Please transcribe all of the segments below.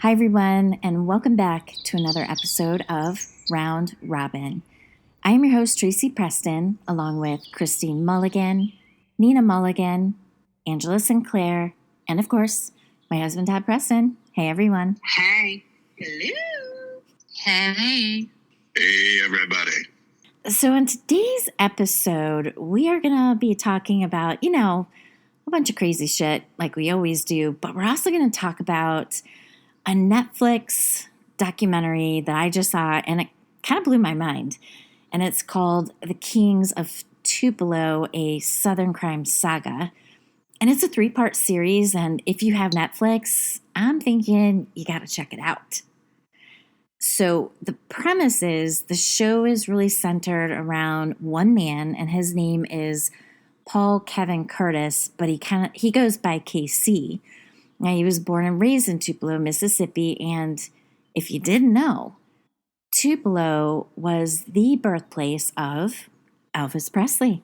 Hi, everyone, and welcome back to another episode of Round Robin. I am your host, Tracy Preston, along with Christine Mulligan, Nina Mulligan, Angela Sinclair, and of course, my husband, Todd Preston. Hey, everyone. Hi. Hello. Hey. Hey, everybody. So, in today's episode, we are going to be talking about, a bunch of crazy shit like we always do, but we're also going to talk about a Netflix documentary that I just saw, and it kind of blew my mind. And it's called The Kings of Tupelo, a Southern Crime Saga. And it's a 3-part series, and if you have Netflix, I'm thinking you got to check it out. So the premise is the show is really centered around one man, and his name is Paul Kevin Curtis, but he goes by KC. Now, he was born and raised in Tupelo, Mississippi, and if you didn't know, Tupelo was the birthplace of Elvis Presley.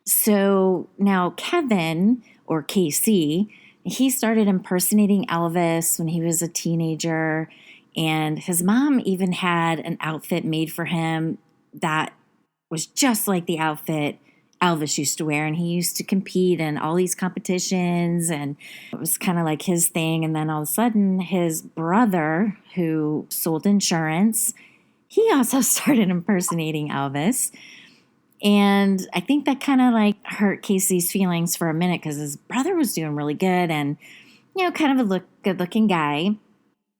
So now Kevin, or KC, he started impersonating Elvis when he was a teenager, and his mom even had an outfit made for him that was just like the outfit Elvis used to wear, and he used to compete in all these competitions, and it was kind of like his thing. And then all of a sudden, his brother, who sold insurance, he also started impersonating Elvis. And I think that kind of like hurt Casey's feelings for a minute because his brother was doing really good and, kind of a good-looking guy.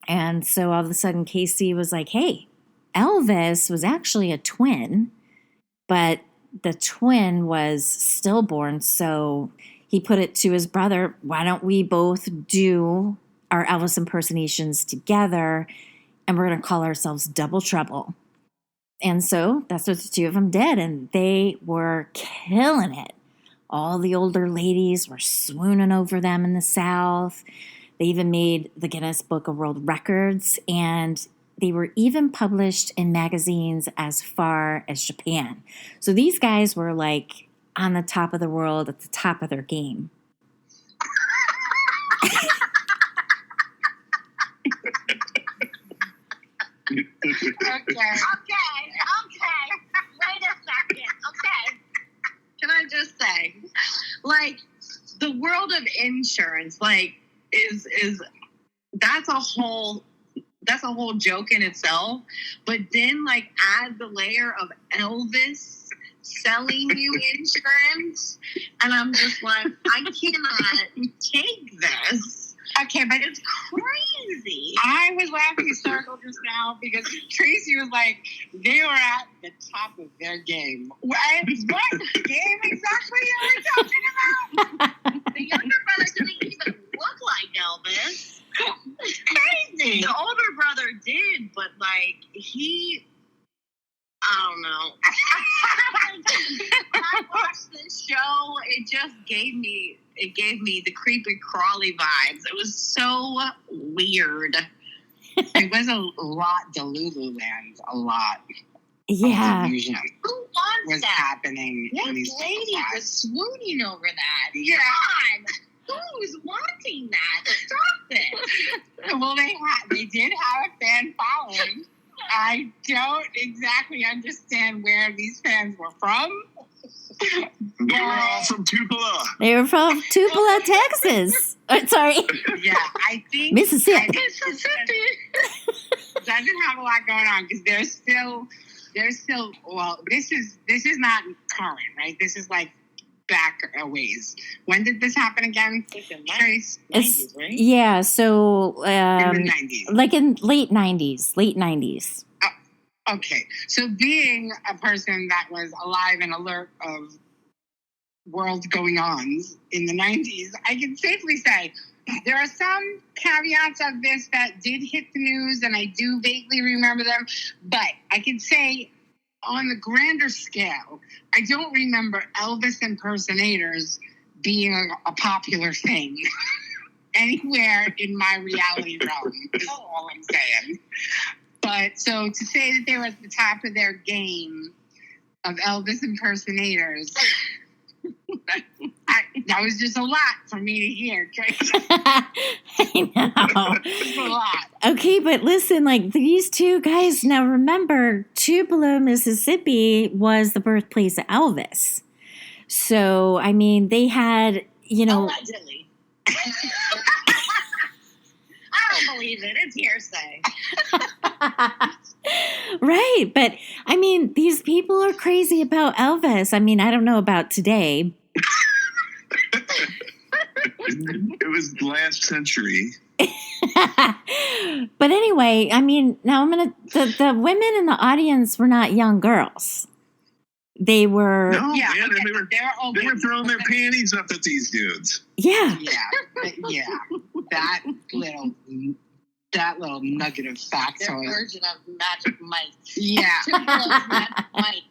And so all of a sudden, Casey was like, hey, Elvis was actually a twin, but the twin was stillborn, so he put it to his brother, why don't we both do our Elvis impersonations together, and we're going to call ourselves Double Trouble. And so that's what the two of them did, and they were killing it. All the older ladies were swooning over them in the South. They even made the Guinness Book of World Records, and they were even published in magazines as far as Japan. So these guys were like on the top of the world, at the top of their game. Okay. Wait a second. Okay. Can I just say, the world of insurance, is that's a whole joke in itself. But then, add the layer of Elvis selling you insurance, and I'm just like, I cannot take this. Okay, but it's crazy. I was laughing hysterical just now because Tracy was like, they were at the top of their game. What game exactly are we talking about? The younger brother didn't even look like Elvis. Crazy. The older brother did, but I don't know. When I watched this show, it just gave me the creepy crawly vibes. It was so weird. It was a lot Delululand, a lot. Yeah. Confusion. Who wants was that? Happening. What lady was swooning over that? Yeah. Who's wanting that? Stop it. Well, they did have a fan following. I don't exactly understand where these fans were from. They were all from Tupelo. They were from Tupelo, Texas. Sorry. Yeah, I think Mississippi. Doesn't have a lot going on because there's still. Well, this is not current, right? This is back a ways. When did this happen again? Trace? 90s, right? Yeah, so in the 90s. Like in late 90s. Okay, so being a person that was alive and alert of world going ons in the 90s, I can safely say there are some caveats of this that did hit the news, and I do vaguely remember them, but I can say on the grander scale, I don't remember Elvis impersonators being a popular thing anywhere in my reality realm, is all I'm saying. But so to say that they were at the top of their game of Elvis impersonators, That was just a lot for me to hear, Tracy. I know. It's a lot. Okay, but listen, like these two guys, now remember, Tupelo, Mississippi was the birthplace of Elvis. So, I mean, they had, Allegedly. I don't believe it. It's hearsay. Right, but I mean, these people are crazy about Elvis. I mean, I don't know about today. It was last century. But anyway, I mean, now the women in the audience were not young girls. They were They were throwing their panties up at these dudes. Yeah. That little nugget of facts. Their version of Magic Mike. Yeah. Tupelo's Magic Mike.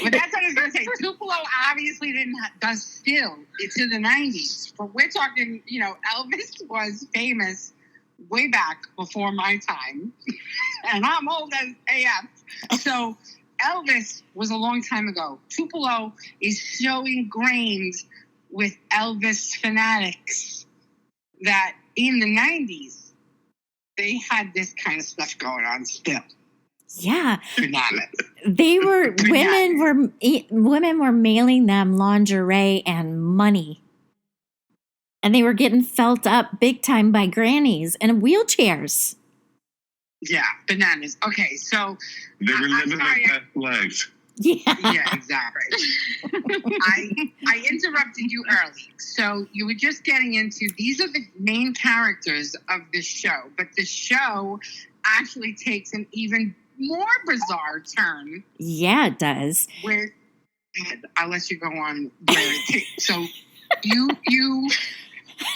But that's what I was going to say. Tupelo obviously does still into the 90s. But we're talking, Elvis was famous way back before my time. And I'm old as AF. So Elvis was a long time ago. Tupelo is so ingrained with Elvis fanatics that in the 90s, they had this kind of stuff going on still. Yeah. Bananas. Women were mailing them lingerie and money. And they were getting felt up big time by grannies and wheelchairs. Yeah, bananas. Okay, so They were living their best life. Yeah, exactly. I interrupted you early. So you were just getting into, these are the main characters of this show. But the show actually takes an even more bizarre turn. Yeah, it does. Where, I'll let you go on. So you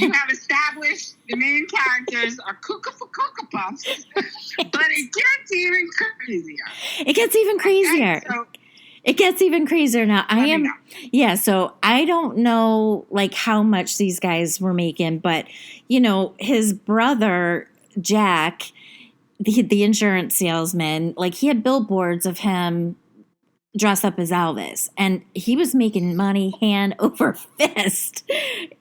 have established the main characters are Cuckoo for Cocoa Puffs, but it gets even crazier. It gets even crazier. Okay, so, it gets even crazier now. So I don't know like how much these guys were making, but his brother Jack, the insurance salesman, like he had billboards of him dressed up as Elvis, and he was making money hand over fist.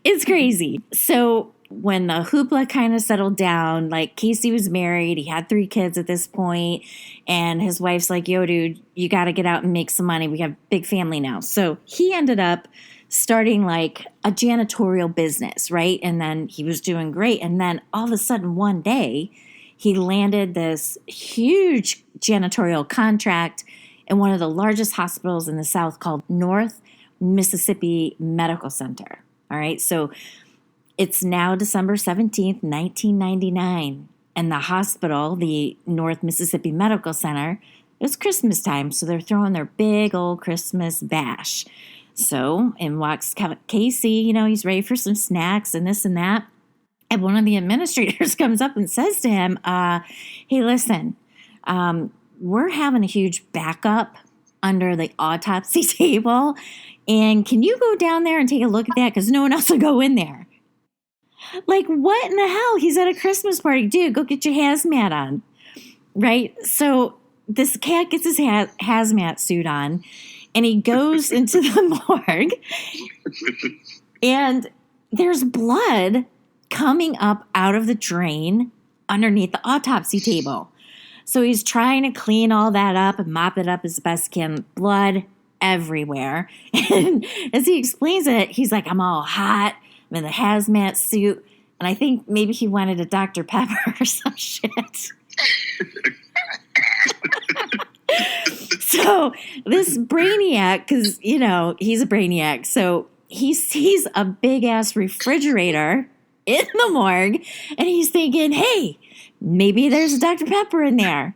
It's crazy. So when the hoopla kind of settled down, like Casey was married, he had 3 kids at this point, and his wife's like, yo, dude, you got to get out and make some money. We have a big family now. So he ended up starting like a janitorial business, right? And then he was doing great. And then all of a sudden one day, he landed this huge janitorial contract in one of the largest hospitals in the South called North Mississippi Medical Center. All right. So it's now December 17th, 1999. And the hospital, the North Mississippi Medical Center, it's Christmas time. So they're throwing their big old Christmas bash. So in walks Casey, he's ready for some snacks and this and that. And one of the administrators comes up and says to him, hey, listen, we're having a huge backup under the autopsy table. And can you go down there and take a look at that? Because no one else will go in there. Like, what in the hell? He's at a Christmas party. Dude, go get your hazmat on. Right? So this cat gets his hazmat suit on, and he goes into the morgue. And there's blood coming up out of the drain underneath the autopsy table. So he's trying to clean all that up and mop it up as best he can. Blood everywhere. And as he explains it, he's like, I'm all hot. I'm in the hazmat suit. And I think maybe he wanted a Dr. Pepper or some shit. So this brainiac, because, he's a brainiac. So he sees a big-ass refrigerator in the morgue. And he's thinking, hey, maybe there's a Dr. Pepper in there.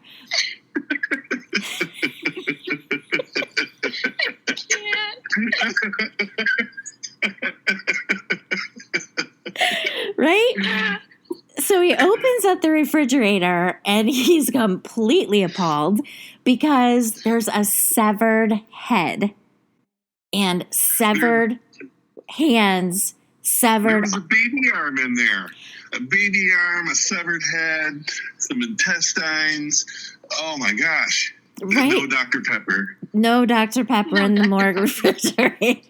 Right? So he opens up the refrigerator and he's completely appalled because there's a severed head and severed hands, There was a baby arm in there. A baby arm, a severed head, some intestines. Oh my gosh. Right. No Dr. Pepper. No Dr. Pepper in the morgue refrigerator.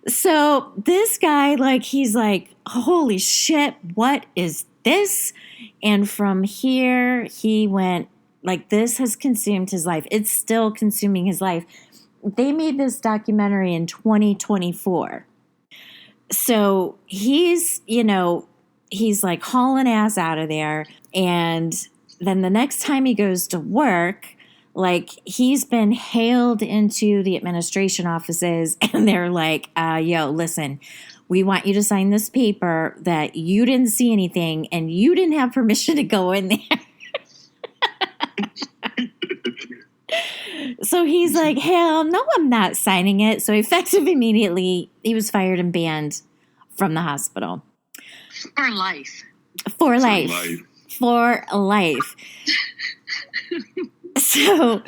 So this guy, like, he's like, holy shit, what is this? And from here, he went, like, this has consumed his life. It's still consuming his life. They made this documentary in 2024. So he's, he's like hauling ass out of there. And then the next time he goes to work, like, he's been hailed into the administration offices and they're like, yo, listen, we want you to sign this paper that you didn't see anything and you didn't have permission to go in there. So he's like, hell no, I'm not signing it. So effective immediately, he was fired and banned from the hospital. For life. For life. For life. So,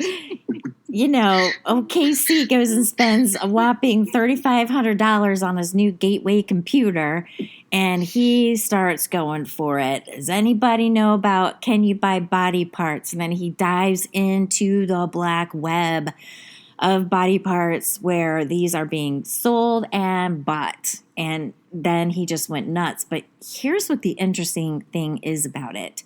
OKC goes and spends a whopping $3,500 on his new gateway computer, and he starts going for it. Does anybody know about can you buy body parts? And then he dives into the black web of body parts where these are being sold and bought. And then he just went nuts. But here's what the interesting thing is about it.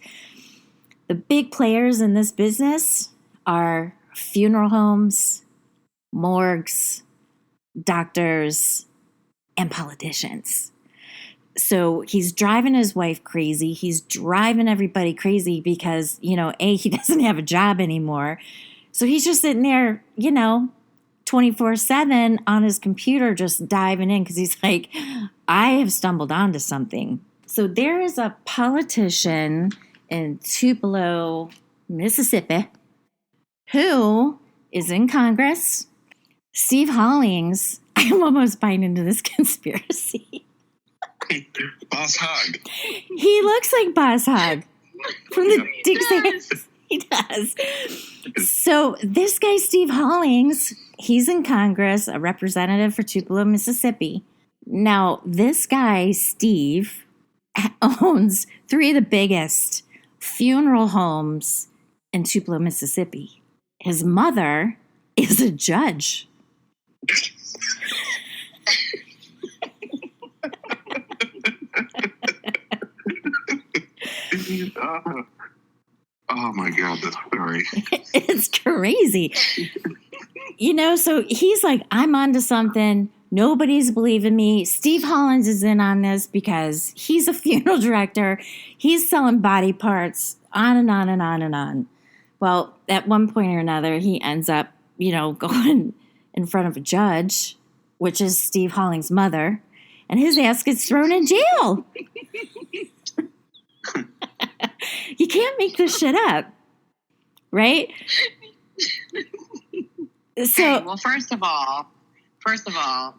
The big players in this business are funeral homes, morgues, doctors, and politicians. So he's driving his wife crazy. He's driving everybody crazy because, he doesn't have a job anymore. So he's just sitting there, 24/7 on his computer just diving in because he's like, I have stumbled onto something. So there is a politician in Tupelo, Mississippi, who is in Congress. Steve Hollings, I'm almost buying into this conspiracy. Boss Hog. He looks like Boss Hog from the Dixie. He does. So this guy, Steve Hollings, he's in Congress, a representative for Tupelo, Mississippi. Now, this guy, Steve, owns 3 of the biggest funeral homes in Tupelo, Mississippi. His mother is a judge. Oh my God, that's story. It's crazy. So he's like, I'm onto something. Nobody's believing me. Steve Hollins is in on this because he's a funeral director. He's selling body parts, on and on and on and on. Well, at one point or another, he ends up, going in front of a judge, which is Steve Hollings' mother, and his ass gets thrown in jail. You can't make this shit up, right? So, okay, well, first of all,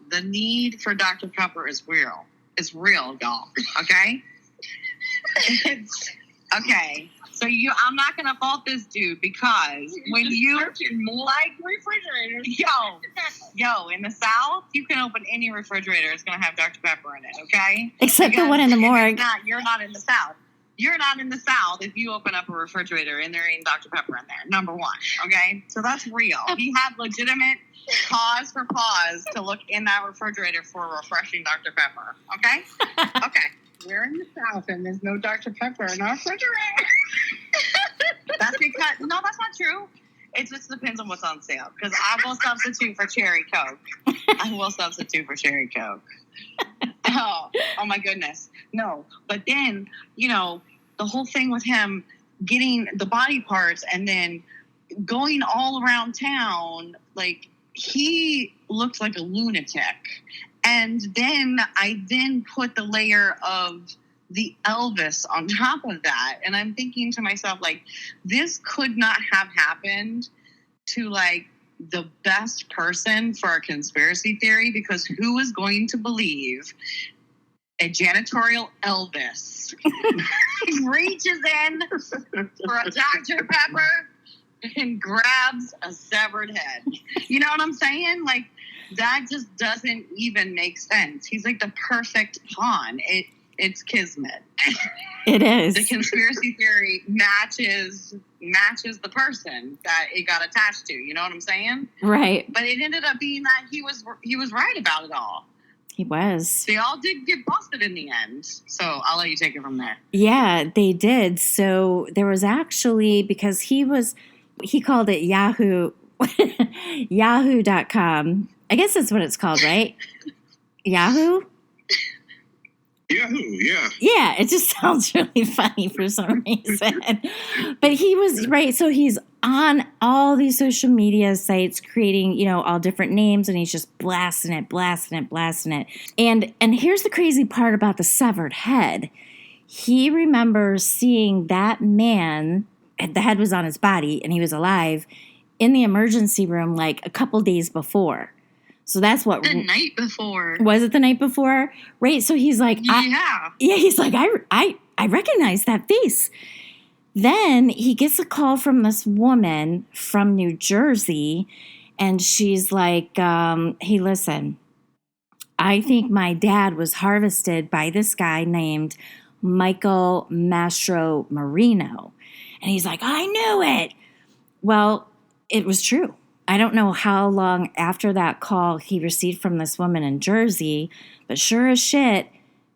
the need for Dr. Pepper is real. It's real, y'all. Okay? Okay. So I'm not gonna fault this dude because when you like refrigerators, yo, in the South, you can open any refrigerator. It's gonna have Dr. Pepper in it. Okay? Except the one in the morgue. You're not in the South. You're not in the South if you open up a refrigerator and there ain't Dr. Pepper in there. Number one. Okay? So that's real. He had legitimate cause to look in that refrigerator for refreshing Dr. Pepper. Okay? Okay. We're in the South and there's no Dr. Pepper in our refrigerator. That's because, no, that's not true. It just depends on what's on sale. Because I will substitute for cherry Coke. Oh my goodness. No. But then, the whole thing with him getting the body parts and then going all around town, like, he looked like a lunatic. And then I put the layer of the Elvis on top of that. And I'm thinking to myself, like, this could not have happened to, like, the best person for a conspiracy theory, because who is going to believe a janitorial Elvis reaches in for a Dr. Pepper and grabs a severed head? You know what I'm saying? Like, that just doesn't even make sense. He's like the perfect pawn. It's kismet. It is. The conspiracy theory matches matches the person that it got attached to. You know what I'm saying? Right. But it ended up being that he was right about it all. He was. They all did get busted in the end. So I'll let you take it from there. Yeah, they did. So there was actually, because he called it Yahoo, Yahoo.com. I guess that's what it's called, right? Yahoo? Yahoo, yeah. Yeah, it just sounds really funny for some reason. But he was, right, so he's on all these social media sites creating, all different names, and he's just blasting it. And here's the crazy part about the severed head. He remembers seeing that man, the head was on his body, and he was alive, in the emergency room like a couple days before. So that's what... The night before. Was it the night before? Right, so he's like... Yeah. He's like, I recognize that face. Then he gets a call from this woman from New Jersey, and she's like, hey, listen, I think my dad was harvested by this guy named Michael Mastro Marino. And he's like, I knew it. Well, it was true. I don't know how long after that call he received from this woman in Jersey, but sure as shit,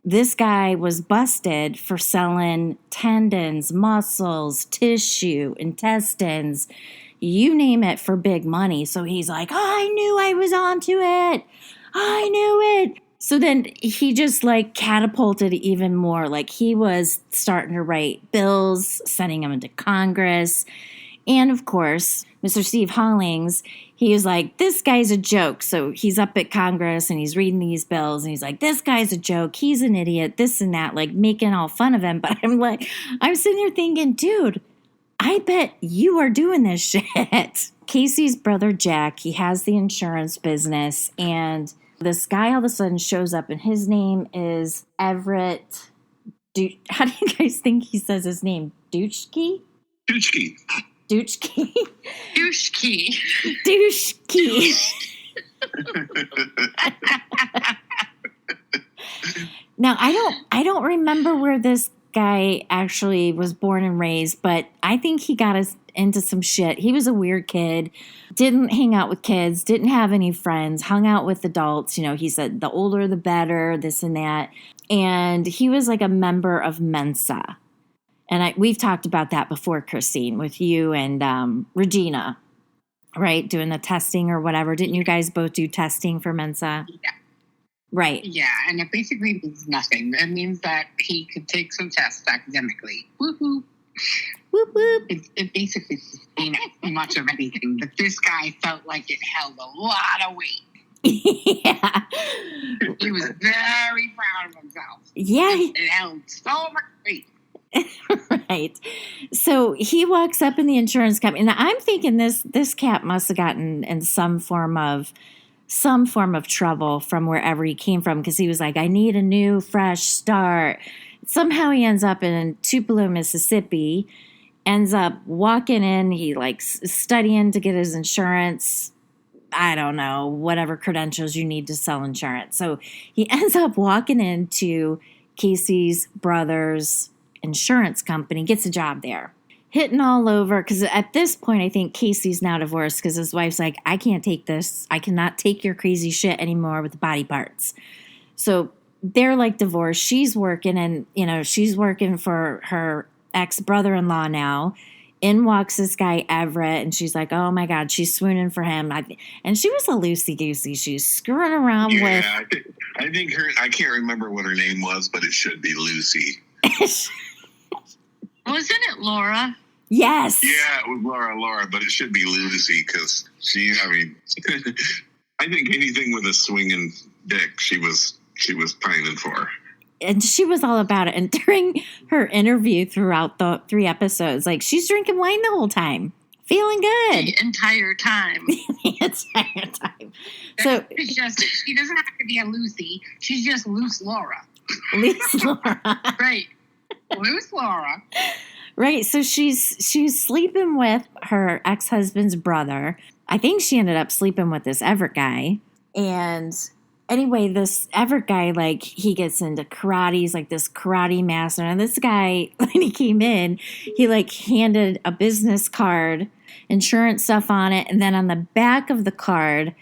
this guy was busted for selling tendons, muscles, tissue, intestines, you name it, for big money. So he's like, I knew I was onto it. I knew it. So then he just like catapulted even more. Like he was starting to write bills, sending them into Congress. And of course, Mr. Steve Hollings, he was like, this guy's a joke. So he's up at Congress and he's reading these bills and he's like, this guy's a joke. He's an idiot, this and that, like making all fun of him. But I'm sitting here thinking, dude, I bet you are doing this shit. Casey's brother, Jack, he has the insurance business, and this guy all of a sudden shows up, and his name is Everett. How do you guys think he says his name? Douchkey? Dutchkey. Douchkey? Douchkey. Douchkey. Now, I don't remember where this guy actually was born and raised, but I think he got us into some shit. He was a weird kid, didn't hang out with kids, didn't have any friends, hung out with adults. He said the older the better, this and that. And he was like a member of Mensa. And we've talked about that before, Christine, with you and Regina, right? Doing the testing or whatever. Didn't you guys both do testing for Mensa? Yeah. Right. Yeah, and it basically means nothing. It means that he could take some tests academically. Woohoo. Whoop, whoop. It basically didn't mean much of anything, but this guy felt like it held a lot of weight. Yeah. He was very proud of himself. Yeah. It held so much weight. Right. So he walks up in the insurance company. Now I'm thinking this cat must have gotten in some form of trouble from wherever he came from, because he was like, I need a new fresh start. Somehow he ends up in Tupelo, Mississippi, ends up walking in. He likes studying to get his insurance. I don't know, whatever credentials you need to sell insurance. So he ends up walking into Casey's brother's insurance company, gets a job there, hitting all over. Because at this point, I think Casey's now divorced because his wife's like, I can't take this. I cannot take your crazy shit anymore with the body parts. So they're like divorced. She's working, and she's working for her ex-brother-in-law now. In walks this guy Everett, and she's like, oh my God, she's swooning for him. And she was a loosey-goosey. She's screwing around with... I think I can't remember what her name was, but it should be Lucy. Wasn't it Laura? Yes. Yeah, it was Laura, but it should be Lucy, because I think anything with a swinging dick, she was pining for. And she was all about it. And during her interview throughout the 3 episodes, like, she's drinking wine the whole time, feeling good. The entire time. The entire time. So she doesn't have to be a Lucy. She's just Loose Laura. Loose Laura. Right. Loose Laura. Right. So she's sleeping with her ex-husband's brother. I think she ended up sleeping with this Everett guy. And anyway, this Everett guy, like, he gets into karate. He's like this karate master. And this guy, when he came in, he like handed a business card, insurance stuff on it. And then on the back of the card,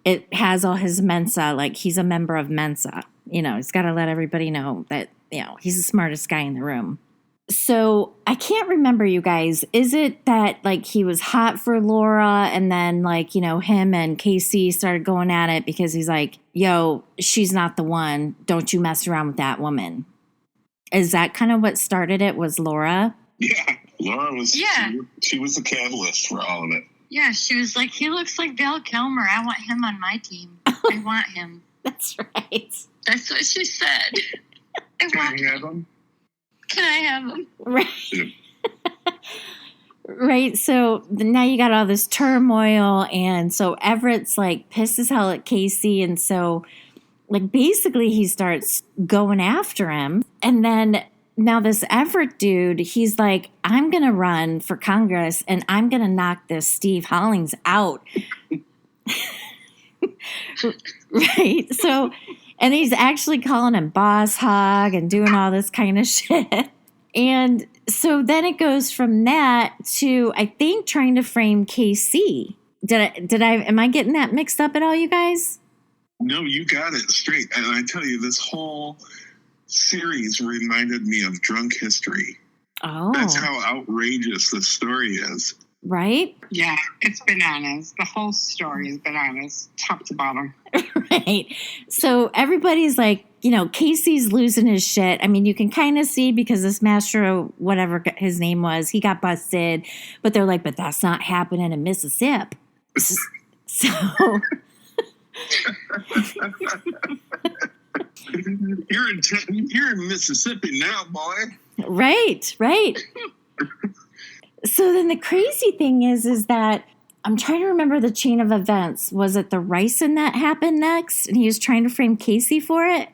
it has all his Mensa. Like, he's a member of Mensa. You know, he's got to let everybody know that, you know, he's the smartest guy in the room. So I can't remember, you guys. Is it that like he was hot for Laura and then like, you know, him and Casey started going at it because he's like, yo, she's not the one. Don't you mess around with that woman. Is that kind of what started it, was Laura? Yeah. Laura was, Yeah. she was the catalyst for all of it. Yeah, she was like, he looks like Val Kilmer. I want him on my team. I want him. That's right. That's what she said. I Can want I have him. them? Can I have him? Right. Right. So now you got all this turmoil. And so Everett's like pissed as hell at Casey. And so like basically he starts going after him. And then now this Everett dude, he's like, I'm going to run for Congress and I'm going to knock this Steve Hollings out. Right. So, and he's actually calling him boss hog and doing all this kind of shit. And so then it goes from that to, I think, trying to frame KC. Am I getting that mixed up at all, you guys? No, you got it straight. And I tell you, this whole series reminded me of Drunk History. Oh. That's how outrageous the story is. Right? Yeah, it's bananas. The whole story is bananas, top to bottom. Right. So everybody's like, you know, Casey's losing his shit. I mean, you can kind of see because this master, whatever his name was, he got busted. But they're like, but that's not happening in Mississippi. So... You're in Mississippi now, boy. Right, right. So then the crazy thing is that I'm trying to remember the chain of events. Was it the ricin that happened next? And he was trying to frame Casey for it?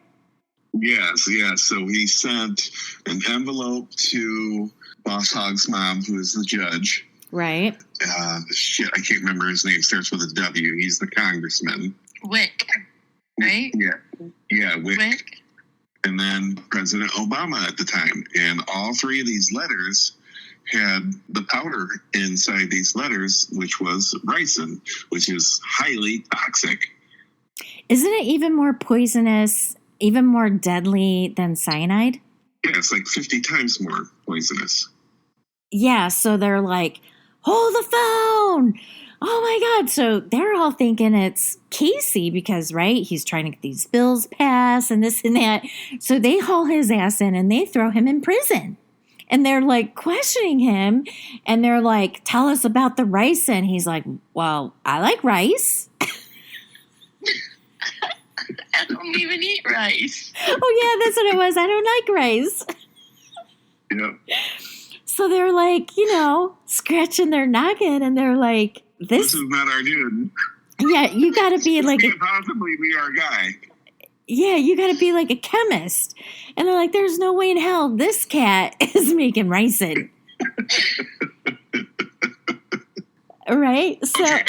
Yes. So he sent an envelope to Boss Hogg's mom, who is the judge. Right. I can't remember his name. Starts with a W. He's the congressman. Wick, right? Yeah, Wick. Wick. And then President Obama at the time. And all three of these letters had the powder inside these letters, which was ricin, which is highly toxic. Isn't it even more poisonous, even more deadly than cyanide? Yeah, it's like 50 times more poisonous. Yeah, so they're like, hold the phone! Oh my God. So they're all thinking it's Casey because, right, he's trying to get these bills passed and this and that. So they haul his ass in and they throw him in prison. And they're like questioning him and they're like, tell us about the rice. And he's like, well, I like rice. I don't even eat rice. Oh, yeah, that's what it was. I don't like rice. Yeah. So they're like, you know, scratching their noggin and they're like, This is not our dude. Yeah, you got to be like, can't possibly be our guy. Yeah, you got to be like a chemist. And they're like, there's no way in hell this cat is making ricin. Right? So Okay,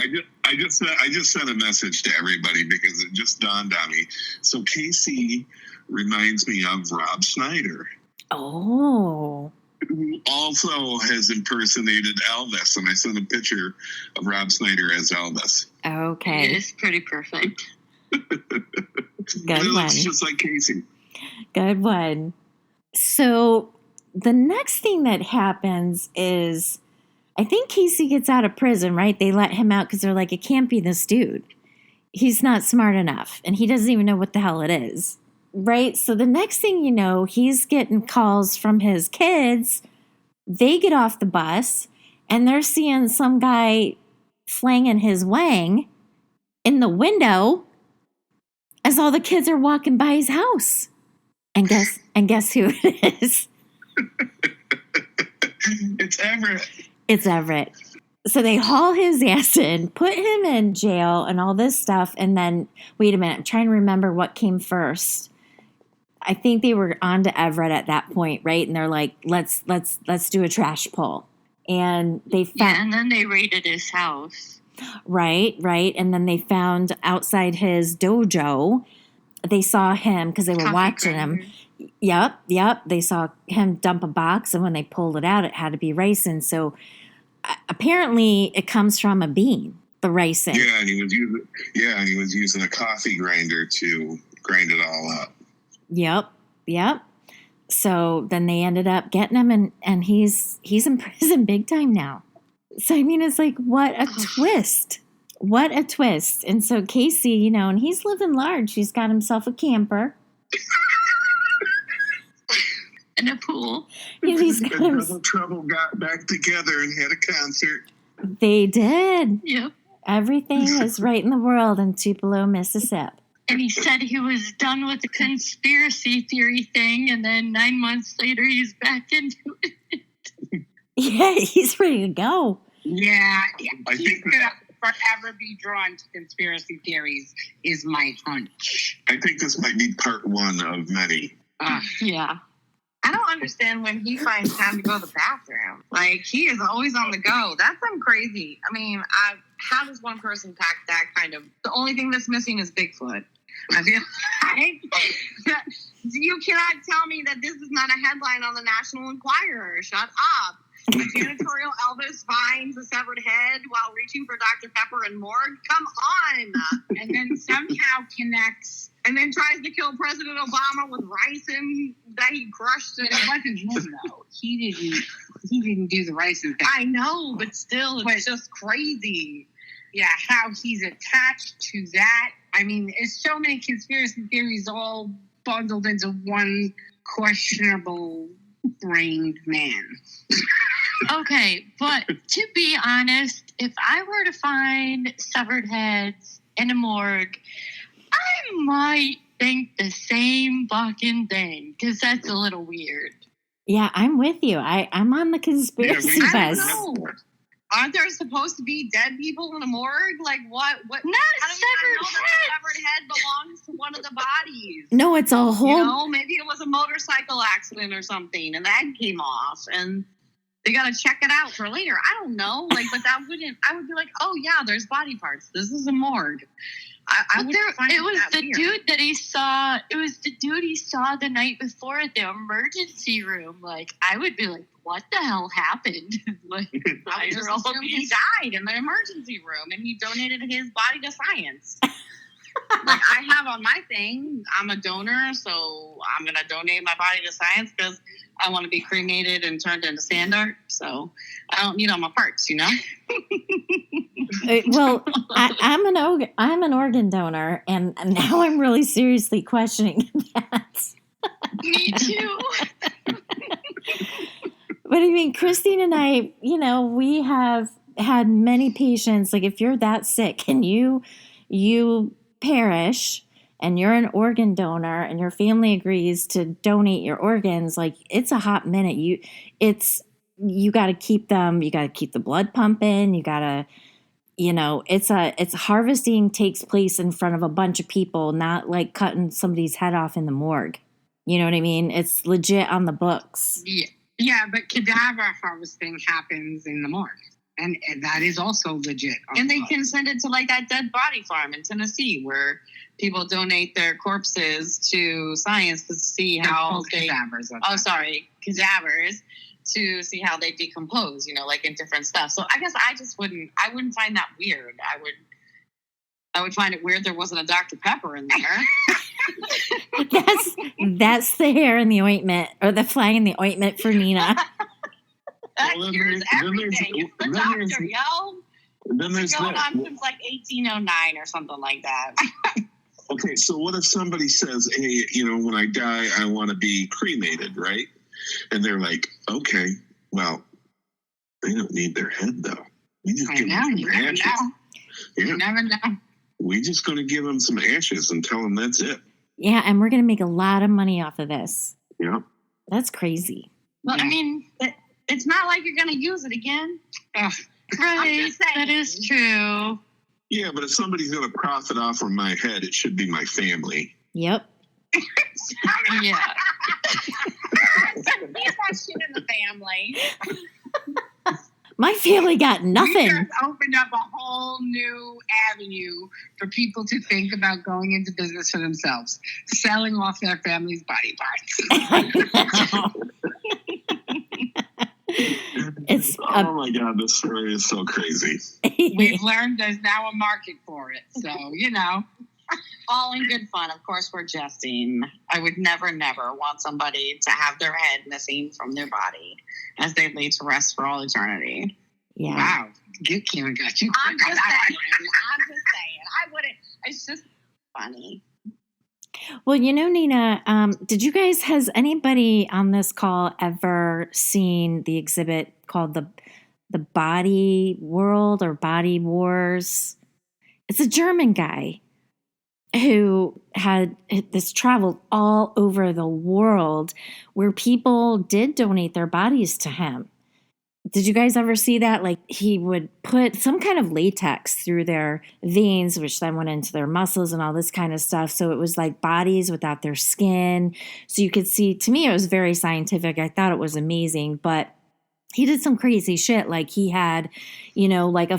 I just sent a message to everybody because it just dawned on me. So Casey reminds me of Rob Schneider. Oh. Who also has impersonated Elvis, and I sent a picture of Rob Schneider as Elvis. Okay. It is pretty perfect. Good It one. looks just like Casey. Good one. So the next thing that happens is I think Casey gets out of prison, right? They let him out because they're like, it can't be this dude. He's not smart enough, and he doesn't even know what the hell it is. Right? So the next thing you know, he's getting calls from his kids. They get off the bus, and they're seeing some guy flanging his wang in the window as all the kids are walking by his house. And guess who it is? It's Everett. It's Everett. So they haul his ass in, put him in jail and all this stuff. And then, wait a minute, I'm trying to remember what came first. I think they were on to Everett at that point, right? And they're like, let's do a trash pull. And they found, Yeah, and then they raided his house. right. And then they found outside his dojo, they saw him because they were Coffee watching grinder. him. Yep. They saw him dump a box, and when they pulled it out, it had to be ricin. So apparently, it comes from a bean, the ricin. Yeah, and he was using a coffee grinder to grind it all up. Yep. So then they ended up getting him, and he's in prison big time now. So I mean, it's like, what a twist. What a twist. And so Casey, and he's living large. He's got himself a camper. And a pool. And he's got And Double Trouble got back together and had a concert. They did. Yep. Everything is right in the world in Tupelo, Mississippi. And he said he was done with the conspiracy theory thing, and then 9 months later, he's back into it. Yeah, he's ready to go. Yeah, I he's think- gonna forever be drawn to conspiracy theories, is my hunch. I think this might be part one of many. Yeah. I don't understand when he finds time to go to the bathroom. Like, he is always on the go. That's crazy. I mean, how does one person pack that kind of... The only thing that's missing is Bigfoot. I feel like you cannot tell me that this is not a headline on the National Enquirer. Shut up. Janitorial Elvis finds a severed head while reaching for Dr. Pepper and morgue. Come on. And then somehow connects. And then tries to kill President Obama with ricin that he crushed. But it wasn't him, though. He didn't do the ricin thing. I know, but still, it's just crazy. Yeah, how he's attached to that. I mean, it's so many conspiracy theories all bundled into one questionable brained man. Okay, but to be honest, if I were to find severed heads in a morgue, I might think the same fucking thing, because that's a little weird. Yeah, I'm with you. I'm on the conspiracy Yeah, I bus. don't know. Aren't there supposed to be dead people in a morgue? Like, what? Not How do you know severed that heads. severed head belongs to one of the bodies? No, it's a whole... Maybe it was a motorcycle accident or something, and the head came off, and they got to check it out for later. I don't know. Like, but I would be like, oh, yeah, there's body parts. This is a morgue. I would find it was that the weird. dude that he saw. It was the dude he saw the night before at the emergency room. Like, I would be like, what the hell happened? Like, I just assumed he died in the emergency room, and he donated his body to science. Like, I have on my thing, I'm a donor, so I'm going to donate my body to science because I want to be cremated and turned into sand art. So I don't need all my parts, Well, I'm an organ donor, and now I'm really seriously questioning that. Me too. But I mean, Christine and I, we have had many patients. Like, if you're that sick and you perish and you're an organ donor and your family agrees to donate your organs, like, it's a hot minute. You got to keep them. You got to keep the blood pumping. You got to, it's harvesting takes place in front of a bunch of people, not like cutting somebody's head off in the morgue. You know what I mean? It's legit on the books. Yeah, but cadaver harvesting happens in the morgue. And that is also legit. And they can send it to like that dead body farm in Tennessee where people donate their corpses to science to see how cadavers. cadavers to see how they decompose, like in different stuff. So I guess I wouldn't find that weird. I would find it weird there wasn't a Dr. Pepper in there. That's the hair in the ointment, or the fly in the ointment for Nina. That Well, cures everything. It's the doctor, yo. Then there's Going that. on since like 1809 or something like that. Okay, so what if somebody says, hey, when I die, I want to be cremated, right? And they're like, okay, well, they don't need their head, though. We just give them some ashes. You never know. We're just going to give them some ashes and tell them that's it. Yeah, and we're going to make a lot of money off of this. Yeah. That's crazy. Well, I mean, it's not like you're going to use it again. Ugh. Right, That is true. Yeah, but if somebody's going to profit off of my head, it should be my family. Yep. Yeah. Leave that shit in the family. My family got We nothing. just opened up a whole new avenue for people to think about going into business for themselves, selling off their family's body parts. It's Oh my God, this story is so crazy. We've learned there's now a market for it. So, All in good fun. Of course, we're jesting. I would never want somebody to have their head missing from their body as they lay to rest for all eternity. yeah. wow, get Karen got you. I'm just saying. I wouldn't. It's just funny. Well, Nina, did you guys, has anybody on this call ever seen the exhibit called the Body World or Body Wars? It's a German guy who had this traveled all over the world where people did donate their bodies to him. Did you guys ever see that? Like he would put some kind of latex through their veins, which then went into their muscles and all this kind of stuff. So it was like bodies without their skin. So you could see, to me, it was very scientific. I thought it was amazing, but he did some crazy shit. Like he had, like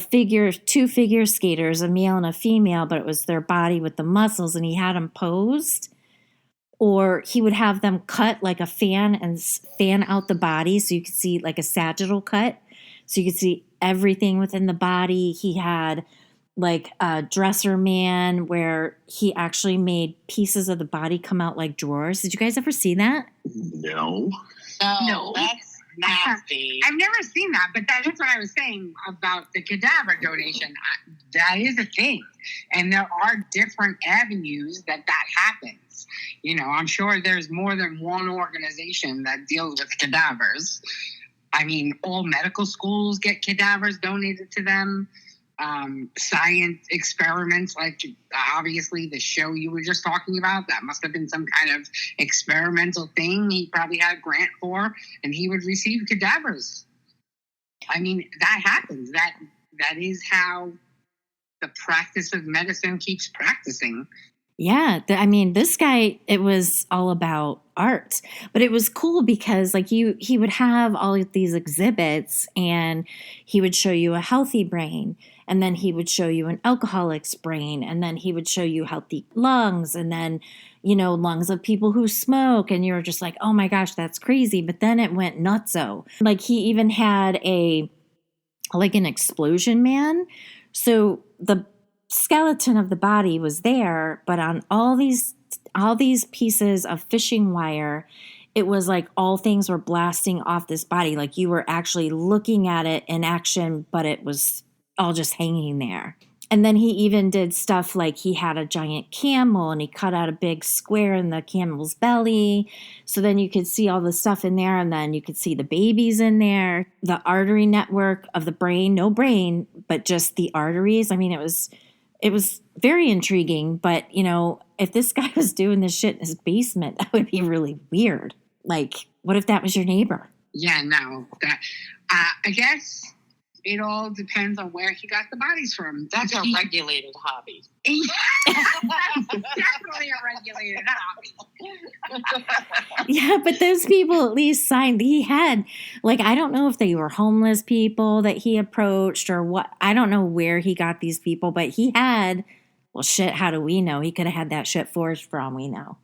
two figure skaters, a male and a female, but it was their body with the muscles, and he had them posed. Or he would have them cut like a fan and fan out the body so you could see like a sagittal cut. So you could see everything within the body. He had like a dresser man where he actually made pieces of the body come out like drawers. Did you guys ever see that? No. No, that's nasty. I've never seen that, but that is what I was saying about the cadaver donation. That is a thing. And there are different avenues that happens. I'm sure there's more than one organization that deals with cadavers. I mean, all medical schools get cadavers donated to them. Science experiments, like obviously the show you were just talking about, that must have been some kind of experimental thing he probably had a grant for, and he would receive cadavers. I mean, that happens. That is how the practice of medicine keeps practicing. Yeah. This guy, it was all about art, but it was cool because like he would have all of these exhibits and he would show you a healthy brain, and then he would show you an alcoholic's brain, and then he would show you healthy lungs, and then, lungs of people who smoke. And you were just like, oh my gosh, that's crazy. But then it went nutso. Like he even had an explosion man. So the skeleton of the body was there, but on all these pieces of fishing wire, it was like all things were blasting off this body. Like you were actually looking at it in action, but it was all just hanging there. And then he even did stuff like he had a giant camel and he cut out a big square in the camel's belly. So then you could see all the stuff in there, and then you could see the babies in there, the artery network of the brain, no brain, but just the arteries. I mean, it was very intriguing, but if this guy was doing this shit in his basement, that would be really weird. Like, what if that was your neighbor? Yeah, no. I guess it all depends on where he got the bodies from. That's a regulated hobby. That's definitely a regulated hobby. Yeah, but those people at least signed. He had, I don't know if they were homeless people that he approached or what. I don't know where he got these people, but he had, well, shit, how do we know? He could have had that shit forged for all we know.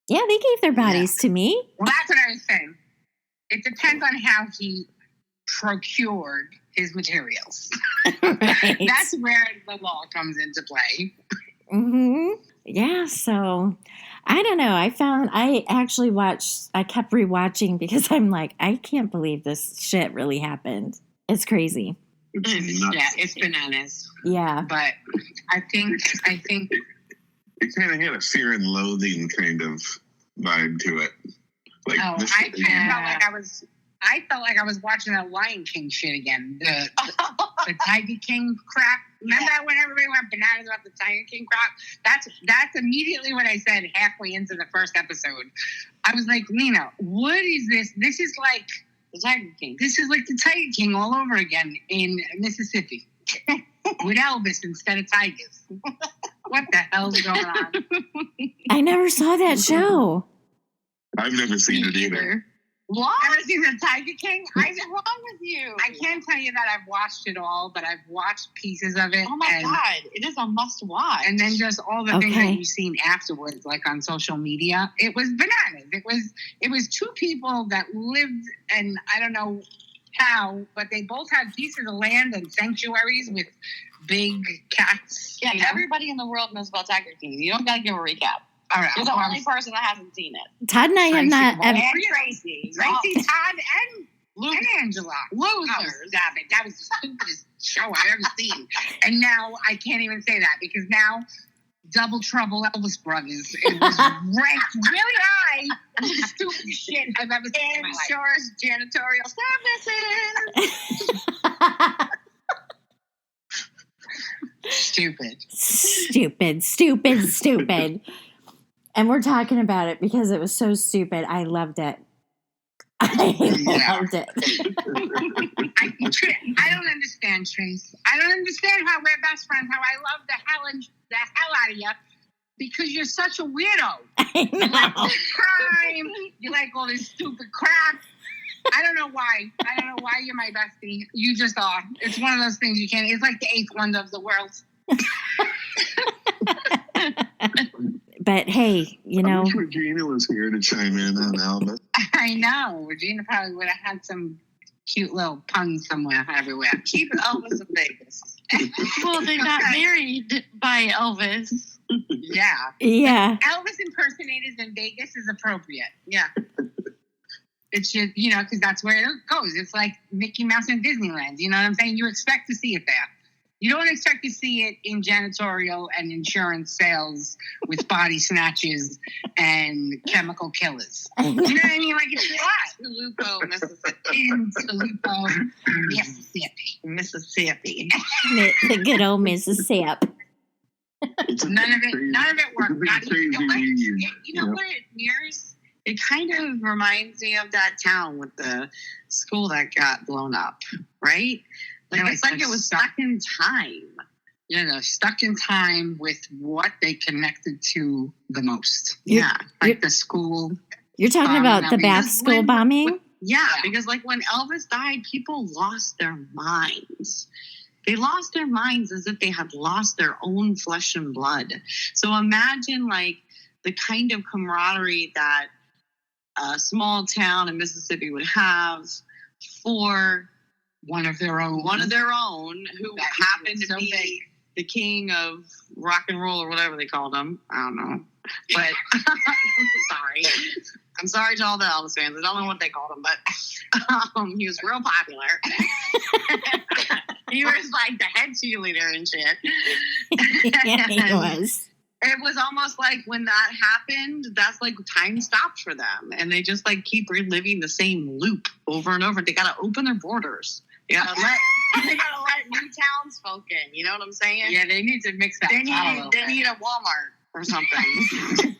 Yeah, they gave their bodies to me. Well, that's what I was saying. It depends on how he procured his materials. Right. That's where the law comes into play. Mm-hmm. Yeah, so I don't know. I kept rewatching because I'm like, I can't believe this shit really happened. It's crazy. Yeah, it's bananas. Yeah. But I think it kind of had a fear and loathing kind of vibe to it. Like I felt like I was watching that Lion King shit again. The Tiger King crap. Remember that when everybody went bananas about the Tiger King crap? That's immediately what I said halfway into the first episode. I was like, Nina, what is this? This is like The Tiger King. This is like the Tiger King all over again in Mississippi. With Elvis instead of tigers. What the hell's going on? I never saw that show. I've never seen it either. What? Never seen the Tiger King? What's wrong with you? I can't can't tell you that I've watched it all, but I've watched pieces of it. Oh my God. It is a must watch. And then just all the things that you've seen afterwards, like on social media. It was bananas. It was two people that lived, and I don't know how, but they both had pieces of land and sanctuaries with big cats. Yeah, everybody in the world knows about Tiger King. You don't got to give a recap. All right. You're the only person that hasn't seen it. Todd and I have not. And Tracy, Todd, and Angela. Losers. Oh, stop it. That was the stupidest show I've ever seen. And now I can't even say that because now Double Trouble Elvis Brothers it was ranked really high. The stupidest shit I've ever seen in my life. Shores janitorial services. Stupid. And we're talking about it because it was so stupid. I loved it. Loved it. I don't understand, Trace. I don't understand how we're best friends, how I love the hell out of you, because you're such a weirdo. I You like know. all this crime. You like all this stupid crap. I don't know why. I don't know why you're my bestie. You just are. It's one of those things you can't. It's like the eighth wonder of the world. But hey, I wish Regina was here to chime in on Elvis. I know. Regina probably would have had some cute little puns somewhere, everywhere. Keep Elvis in Vegas. Well, they got married by Elvis. Yeah. Yeah. Elvis impersonators in Vegas is appropriate. Yeah. It's just, because that's where it goes. It's like Mickey Mouse in Disneyland. You know what I'm saying? You expect to see it there. You don't expect to see it in janitorial and insurance sales with body snatches and chemical killers. You know what I mean? Like, it's what? Tupelo, Mississippi. In Tupelo, Mississippi. The good old Mississippi. None of it worked. You know what it mirrors? It kind of reminds me of that town with the school that got blown up, right? Like, it's like it was stuck in time. Yeah, they're stuck in time with what they connected to the most. Like the school. You're talking about the Bath school bombing? Yeah, because like when Elvis died, people lost their minds. They lost their minds as if they had lost their own flesh and blood. So imagine like the kind of camaraderie that a small town in Mississippi would have for one of their own who happened to be the king of rock and roll or whatever they called him. I don't know. But I'm sorry to all the Elvis fans. I don't know what they called him, but he was real popular. He was like the head cheerleader and shit. Yeah, he was. It was almost like when that happened, that's like time stopped for them. And they just like keep reliving the same loop over and over. They got to open their borders. They gotta let new townsfolk in. You know what I'm saying? Yeah, they need to mix that. They need a Walmart or something.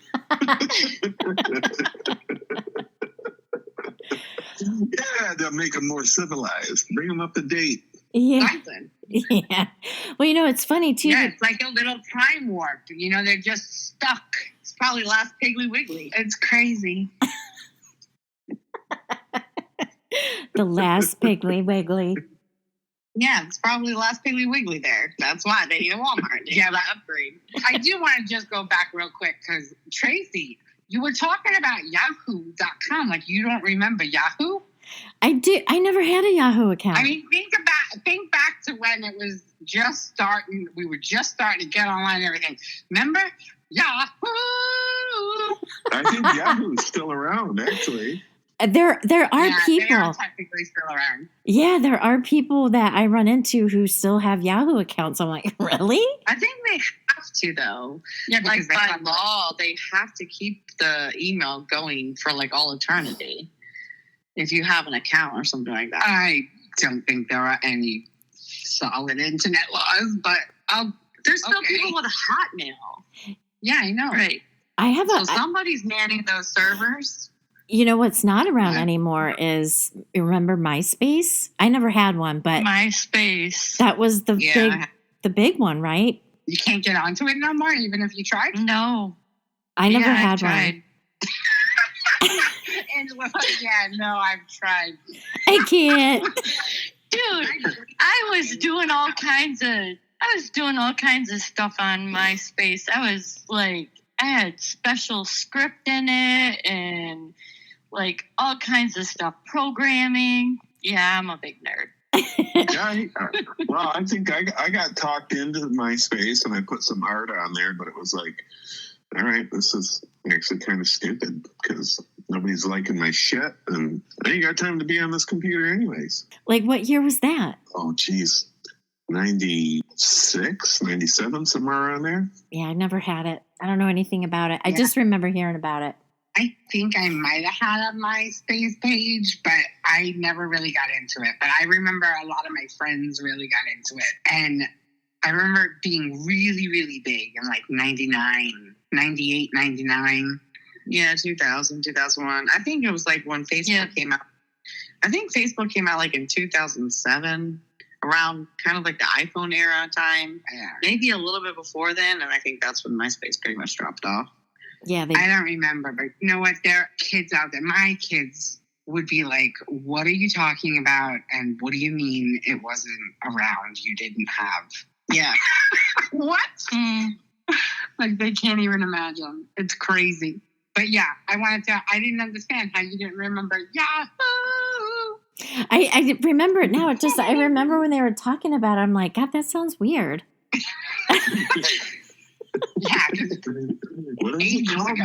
Yeah, they'll make them more civilized. Bring them up to date. Yeah. Something. Yeah. Well, it's funny too. Yeah, it's like a little time warp. They're just stuck. It's probably last Piggly Wiggly. It's crazy. The last Piggly Wiggly. Yeah, it's probably the last Piggly Wiggly there. That's why they need a Walmart. They have that upgrade. I do want to just go back real quick because Tracy, you were talking about Yahoo.com. Like you don't remember Yahoo? I do. I never had a Yahoo account. I mean, think back to when it was just starting. We were just starting to get online and everything. Remember Yahoo? I think Yahoo's still around, actually. There are people. They are technically still around. Yeah, there are people that I run into who still have Yahoo accounts. I'm like, really? I think they have to, though. Yeah, because by law, they have to keep the email going for like all eternity if you have an account or something like that. I don't think there are any solid internet laws, but there's still people with a Hotmail. Yeah, I know. Right. I have so somebody's manning those servers. You know what's not around anymore is, remember MySpace? I never had one, but MySpace. That was the big one, right? You can't get onto it no more, even if you tried? No. I never had one. Angela, yeah, no, I've tried. I can't. Dude, I was doing all kinds of stuff on MySpace. I had special script in it and like all kinds of stuff, programming. Yeah, I'm a big nerd. Yeah, I think I got talked into MySpace and I put some art on there, but it was like, all right, this is actually kind of stupid because nobody's liking my shit and I ain't got time to be on this computer anyways. Like, what year was that? Oh, geez. 96, 97, somewhere around there. Yeah, I never had it. I don't know anything about it. I just remember hearing about it. I think I might have had a MySpace page, but I never really got into it. But I remember a lot of my friends really got into it. And I remember it being really, really big in like 99, 98, 99. Yeah, 2000, 2001. I think it was like when Facebook came out. I think Facebook came out like in 2007, around kind of like the iPhone era time. Yeah. Maybe a little bit before then, and I think that's when MySpace pretty much dropped off. Yeah, I don't remember, but you know what? There are kids out there. My kids would be like, what are you talking about? And what do you mean it wasn't around? You didn't have. Yeah. What? Like they can't even imagine. It's crazy. But yeah, I didn't understand how you didn't remember Yahoo. I remember it now. I remember when they were talking about it, I'm like, God, that sounds weird. Yeah, what is it called?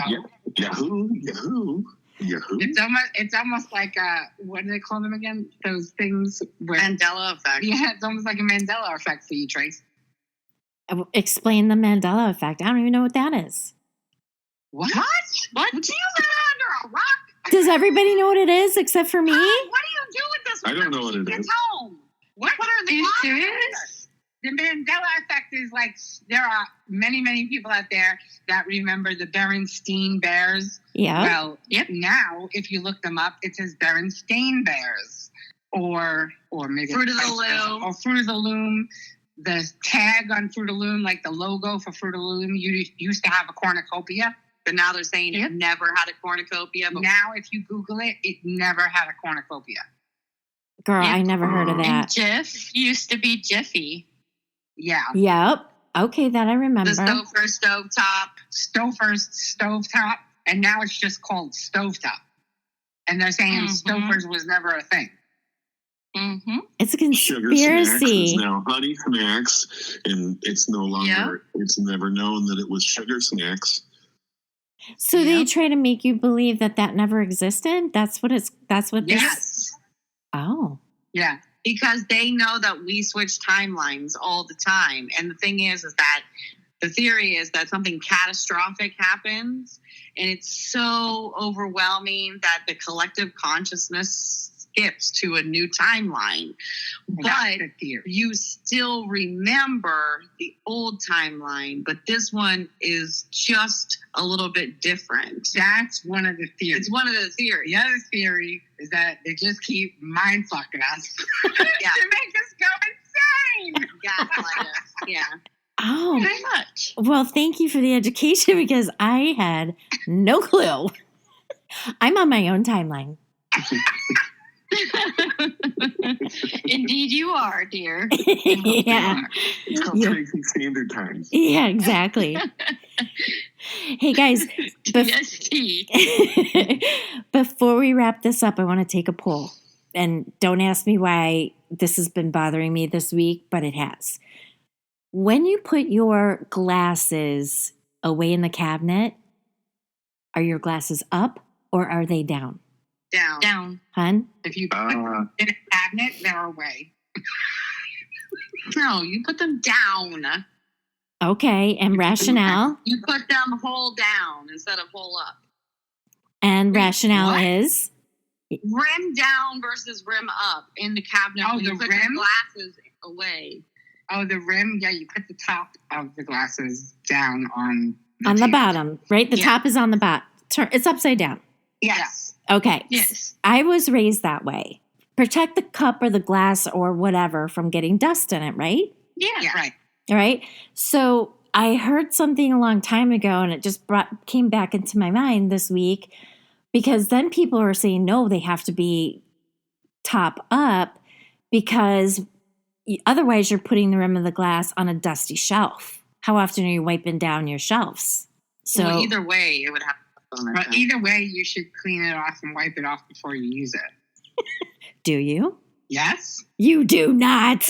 Yahoo. It's almost like what do they call them again? Those things where Mandela effect. Yeah, it's almost like a Mandela effect for you, Trace. Explain the Mandela effect. I don't even know what that is. What? What? Do you live under a rock? Does everybody know what it is except for me? What do you do with this? I don't know what it is. Home. What are the you serious? The Mandela effect is like there are many, many people out there that remember the Berenstain Bears. Yeah. Well, now if you look them up, it says Berenstain Bears, or maybe Fruit of the Loom, or Fruit of the Loom. The tag on Fruit of the Loom, like the logo for Fruit of the Loom, you used to have a cornucopia. but now they're saying it never had a cornucopia. But now, if you Google it, it never had a cornucopia. Girl, I never heard of that. And Jif used to be Jiffy. Yeah. Yep. Okay, that I remember. the stovetop. Stovetop. And now it's just called Stovetop. And they're saying Stouffer's was never a thing. Mm-hmm. It's a Sugar Snacks is conspiracy. now Honey Smacks, and it's no longer, it's never known that it was Sugar Snacks. So they try to make you believe that never existed? That's what this. Yes. Oh. Yeah. Because they know that we switch timelines all the time. And the thing is that the theory is that something catastrophic happens and it's so overwhelming that the collective consciousness skips to a new timeline. But you still remember the old timeline, but this one is just a little bit different. That's one of the theories. It's one of the theories. The other theory is that they just keep mind fucking us Yeah. to make us go insane. Gaslight us. Yeah. Oh. Very much. Well, thank you for the education because I had no clue. I'm on my own timeline. Indeed you are, dear. Yeah. It's called Tracy Standard Time. Yeah, exactly. Hey, guys. TST. Before we wrap this up, I want to take a poll. And don't ask me why this has been bothering me this week, but it has. When you put your glasses away in the cabinet, are your glasses up or are they down? Down. Hun? If you put them in a cabinet, they're away. No, you put them down. Okay. And rationale? You put them whole down instead of whole up. And rationale What? is? Rim down versus rim up in the cabinet. Oh, when you the put rim? your glasses away. Oh, the rim? Yeah, you put the top of the glasses down on On the table. bottom, right? The top is on the bottom. It's upside down. Yes. Okay. Yes. I was raised that way. Protect the cup or the glass or whatever from getting dust in it, right? Yeah. Right. All right. So I heard something a long time ago and it just came back into my mind this week because then people are saying, no, they have to be top up because otherwise you're putting the rim of the glass on a dusty shelf. How often are you wiping down your shelves? So Well, either way, it would have to But either way, you should clean it off and wipe it off before you use it. do you? Yes? You do not.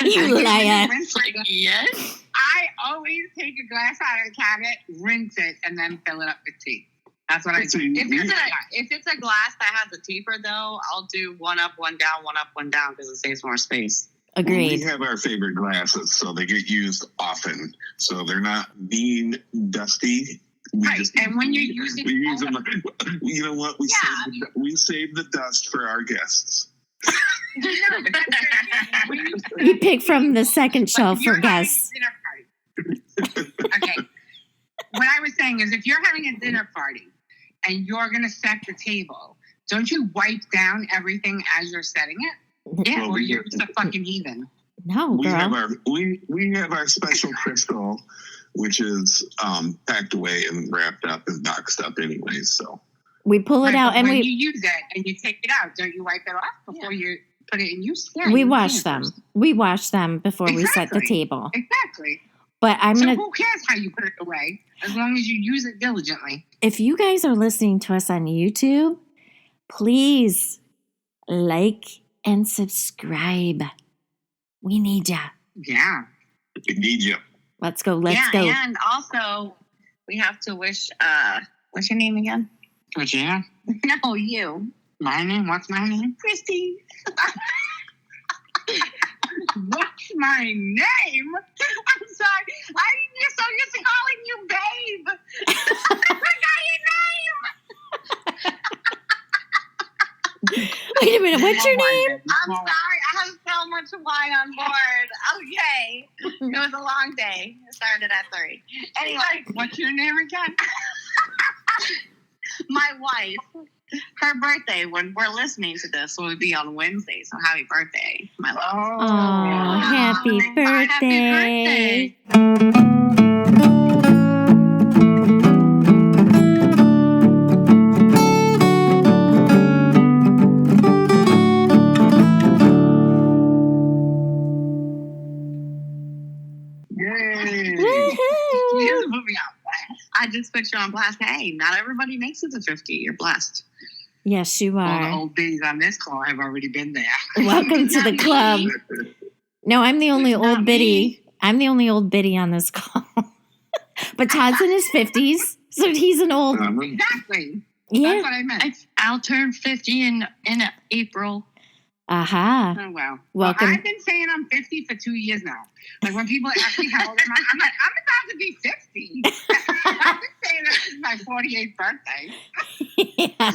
You liar. Rinse it. Yes. I always take a glass out of the cabinet, rinse it, and then fill it up with tea. That's what I do. if it's a glass that has a taper, though, I'll do one up, one down, because it saves more space. Agreed. We have our favorite glasses, so they get used often. So they're not being dusty. Right, and when you're using we use them. You know what? We save the dust for our guests. You pick from the second shelf for You're having guests. a dinner party. Okay. What I was saying is if you're having a dinner party and you're going to set the table, don't you wipe down everything as you're setting it? Yeah, Well, or you're just a fucking heathen. No, We have girl. we have our special crystal, which is packed away and wrapped up and boxed up anyway. So We pull it Right, out but and when we you use it and you take it out, don't you wipe it off before you put it in use? Yeah, we you wash can them. first. We wash them before we set the Exactly. table. Exactly. But I'm So gonna. who cares how you put it away as long as you use it diligently? If you guys are listening to us on YouTube, please like and subscribe. We need ya. Yeah. we need you. Let's go. Let's yeah, go. and also we have to wish. What's your name again? Regina, No, you, my name. What's my name? Christy. What's my name? I'm sorry. You're so used to calling you babe. I forgot your name. Wait a minute. What's your name? I'm sorry. I have so much wine on board. Okay, it was a long day. It started at 3. Anyway, What's your name again? my wife, her birthday when we're listening to this will be on Wednesday. So happy birthday, my love. Oh, happy birthday. Happy birthday. Yay! You Woohoo. just put me out. I just put you on blast. Hey, not everybody makes it to 50. You're blessed. Yes, you All the are. old biddies on this call have already been there. Welcome to the Not club. me. No, I'm the only Not old me. biddy. I'm the only old biddy on this call. But Todd's in his 50s, so he's an old. Exactly. Yeah. That's what I meant. I'll turn 50 in April. Aha. Oh, wow. Welcome. I've been saying I'm 50 for 2 years now. Like when people ask me how old am I, I'm like, I'm about to be 50. I've been saying this is my 48th birthday. Yeah.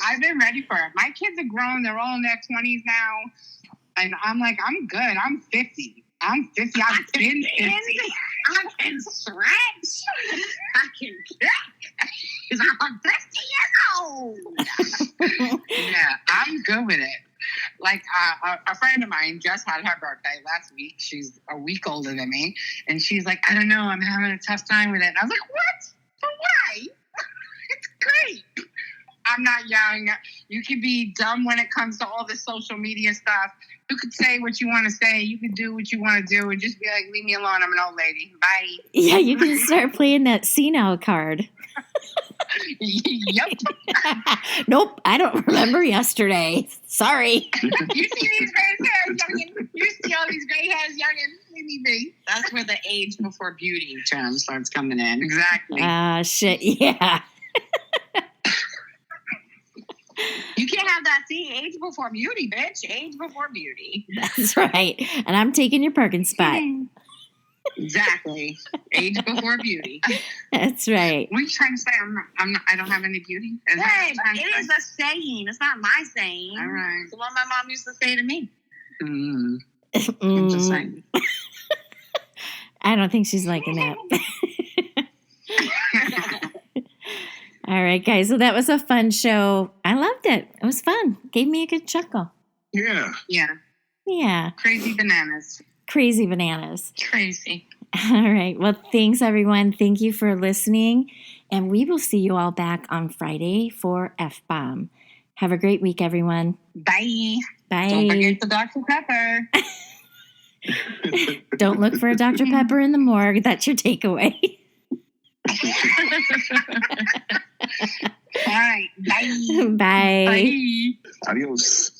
I've been ready for it. My kids are grown. They're all in their 20s now. And I'm like, I'm good. I'm 50. I'm 50. I've been 50. I can stretch. I can kick. Because I'm 50 years old. Yeah, I'm good with it. Like a friend of mine just had her birthday last week. She's a week older than me. And she's like, I don't know. I'm having a tough time with it. And I was like, what? But why? It's great. I'm not young. You can be dumb when it comes to all this social media stuff. You could say what you want to say. You can do what you want to do and just be like, leave me alone. I'm an old lady. Bye. Yeah, you can start playing that senile card. Yep. Nope, I don't remember yesterday. Sorry. You see these gray hairs, youngin? You see all these gray hairs, youngin? Leave me be. That's where the age before beauty term starts coming in. Exactly. Shit, yeah. You can't have that. See, age before beauty, bitch. Age before beauty. That's right. And I'm taking your Perkins spot. Exactly. Age before beauty. That's right. What are you trying to say? I don't have any beauty. Is that Hey, what you're it trying is to a saying. It's not my saying. say? All right. It's the one my mom used to say to me. Mm. I'm just Mm, saying. I don't think she's liking that. All right, guys. So that was a fun show. I loved it. It was fun. Gave me a good chuckle. Yeah. Yeah. Yeah. Crazy bananas. Crazy bananas. Crazy. All right. Well, thanks, everyone. Thank you for listening. And we will see you all back on Friday for F-Bomb. Have a great week, everyone. Bye. Bye. Don't forget the Dr. Pepper. Don't look for a Dr. Pepper in the morgue. That's your takeaway. All right. Bye. Bye. Bye. Adios.